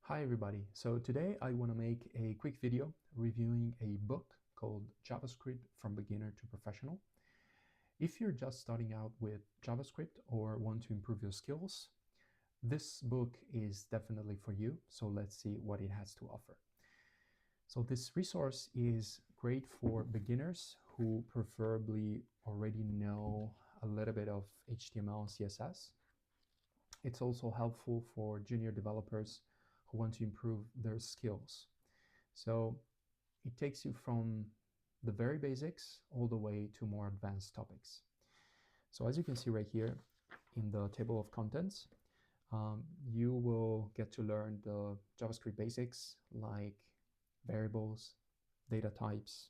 Hi everybody. So today I want to make a quick video reviewing a book called JavaScript from Beginner to Professional. If you're just starting out with JavaScript or want to improve your skills, this book is definitely for you. So let's see what it has to offer. So this resource is great for beginners who preferably already know a little bit of HTML and CSS. It's also helpful for junior developers who want to improve their skills. So it takes you from the very basics all the way to more advanced topics. So as you can see right here in the table of contents, you will get to learn the JavaScript basics like variables, data types,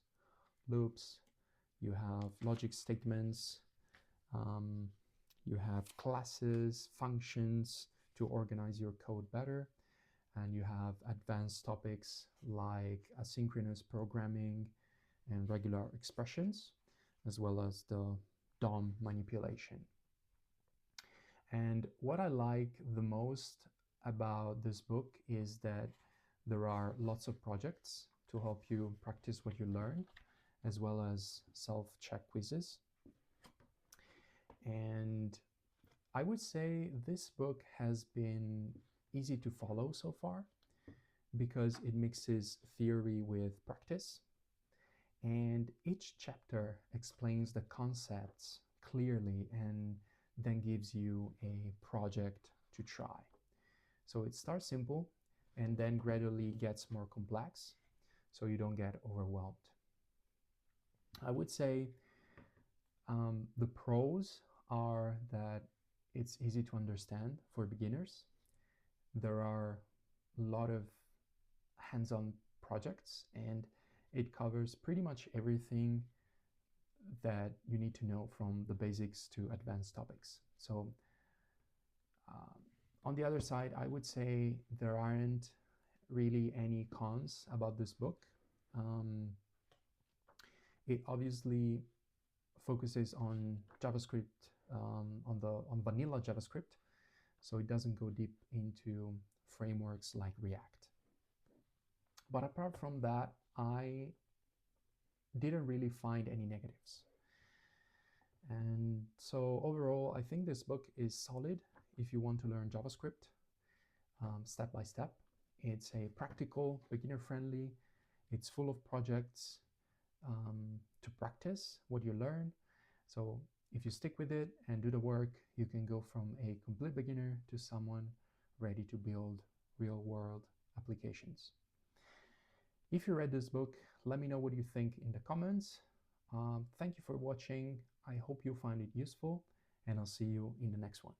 loops, you have logic statements, you have classes, functions to organize your code better, and you have advanced topics like asynchronous programming and regular expressions, as well as the DOM manipulation. And what I like the most about this book is that there are lots of projects to help you practice what you learn, as well as self-check quizzes. And I would say this book has been easy to follow so far because it mixes theory with practice, and each chapter explains the concepts clearly and then gives you a project to try. So it starts simple and then gradually gets more complex so you don't get overwhelmed. I would say the pros are that it's easy to understand for beginners. There are a lot of hands-on projects and it covers pretty much everything that you need to know from the basics to advanced topics. So on the other side, I would say there aren't really any cons about this book. It obviously focuses on JavaScript, on vanilla JavaScript, so it doesn't go deep into frameworks like React. But apart from that, I didn't really find any negatives. And so overall, I think this book is solid if you want to learn JavaScript step by step. It's a practical, beginner-friendly, it's full of projects to practice what you learn. So if you stick with it and do the work, you can go from a complete beginner to someone ready to build real-world applications. If you read this book, let me know what you think in the comments. Thank you for watching. I hope you find it useful, and I'll see you in the next one.